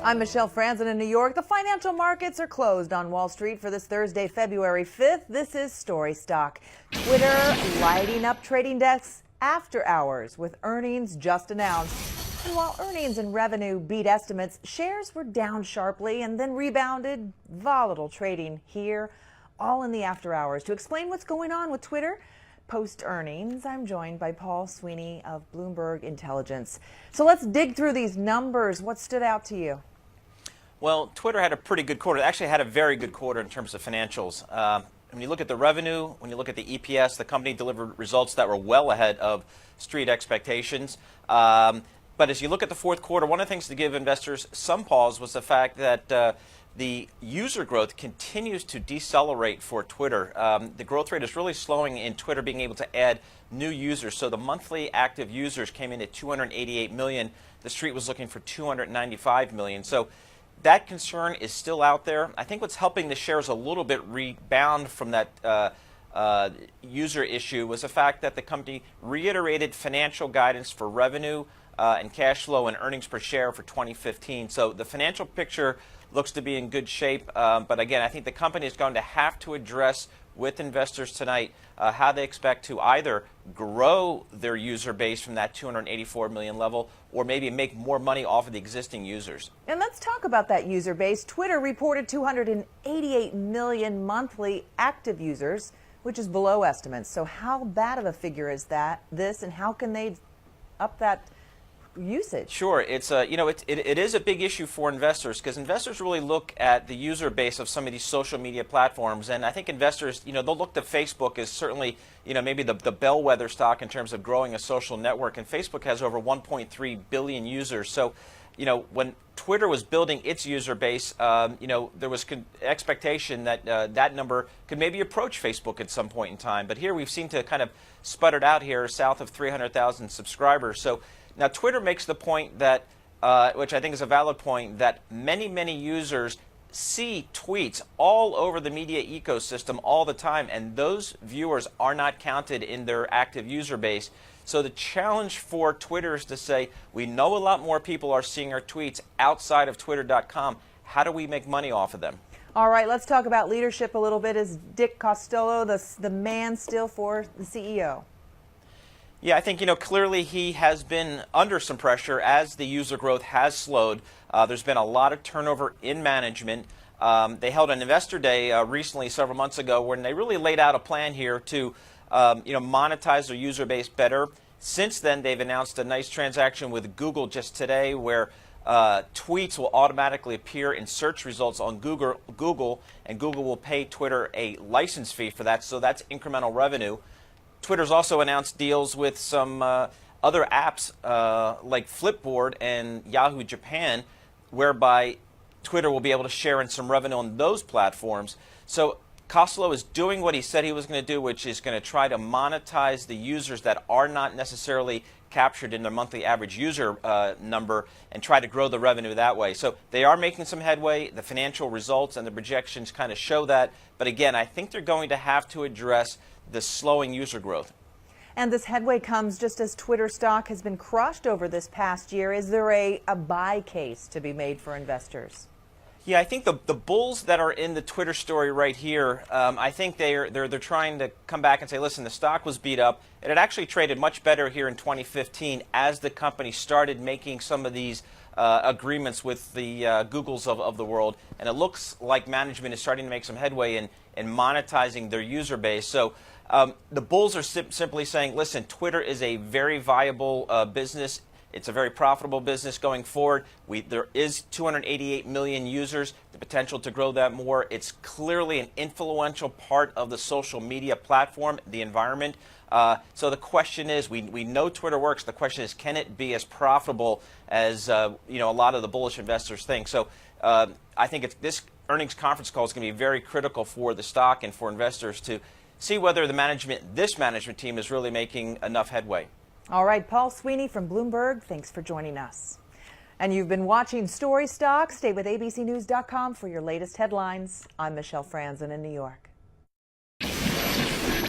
I'm Michelle Franzen in New York. The financial markets are closed on Wall Street for this Thursday, February 5th. This is Story Stock. Twitter lighting up trading desks after hours with earnings just announced. And while earnings and revenue beat estimates, shares were down sharply and then rebounded. Volatile trading here, all in the after hours. To explain what's going on with Twitter post-earnings, I'm joined by Paul Sweeney of Bloomberg Intelligence. So let's dig through these numbers. What stood out to you? Well, Twitter had a pretty good quarter. It actually had a very good quarter in terms of financials. When you look at the revenue, when you look at the EPS, the company delivered results that were well ahead of street expectations. But as you look at the fourth quarter, one of the things to give investors some pause was the fact that the user growth continues to decelerate for Twitter. The growth rate is really slowing in Twitter being able to add new users. So the monthly active users came in at 288 million. The street was looking for 295 million. So that concern is still out there. I think what's helping the shares a little bit rebound from that user issue was the fact that the company reiterated financial guidance for revenue and cash flow and earnings per share for 2015. So the financial picture looks to be in good shape. But again, I think the company is going to have to address with investors tonight how they expect to either grow their user base from that 284 million level or maybe make more money off of the existing users. And let's talk about that user base. Twitter reported 288 million monthly active users, which is below estimates. So how bad of a figure is this, and how can they up that usage? Sure, it's it is a big issue for investors because investors really look at the user base of some of these social media platforms, and I think investors, they'll look to Facebook as certainly, maybe the bellwether stock in terms of growing a social network, and Facebook has over 1.3 billion users. So, when Twitter was building its user base, there was expectation that that number could maybe approach Facebook at some point in time. But here we've seen to kind of sputtered out here south of 300,000 subscribers. So now, Twitter makes the point that, which I think is a valid point, that many users see tweets all over the media ecosystem all the time, and those viewers are not counted in their active user base. So the challenge for Twitter is to say, we know a lot more people are seeing our tweets outside of Twitter.com. How do we make money off of them? All right, let's talk about leadership a little bit. Is Dick Costolo the man still for the CEO? Yeah, I think, clearly he has been under some pressure as the user growth has slowed. There's been a lot of turnover in management. They held an investor day recently, several months ago, when they really laid out a plan here to, monetize their user base better. Since then, they've announced a nice transaction with Google just today where tweets will automatically appear in search results on Google, and Google will pay Twitter a license fee for that, so that's incremental revenue. Twitter's also announced deals with some other apps like Flipboard and Yahoo Japan, whereby Twitter will be able to share in some revenue on those platforms. So Costolo is doing what he said he was going to do, which is going to try to monetize the users that are not necessarily captured in their monthly average user number and try to grow the revenue that way. So they are making some headway. The financial results and the projections kind of show that. But again, I think they're going to have to address the slowing user growth. And this headway comes just as Twitter stock has been crushed over this past year. Is there a buy case to be made for investors? Yeah, I think the bulls that are in the Twitter story right here, I think they're trying to come back and say, listen, the stock was beat up. It had actually traded much better here in 2015 as the company started making some of these agreements with the Googles of the world. And it looks like management is starting to make some headway in monetizing their user base. So the bulls are simply saying, listen, Twitter is a very viable business. It's a very profitable business going forward. There is 288 million users, the potential to grow that more. It's clearly an influential part of the social media platform, the environment. So the question is, we know Twitter works. The question is, can it be as profitable as a lot of the bullish investors think? So I think this earnings conference call is going to be very critical for the stock and for investors to see whether this management team is really making enough headway. All right, Paul Sweeney from Bloomberg, thanks for joining us. And you've been watching Story Stock. Stay with abcnews.com for your latest headlines. I'm Michelle Franzen in New York.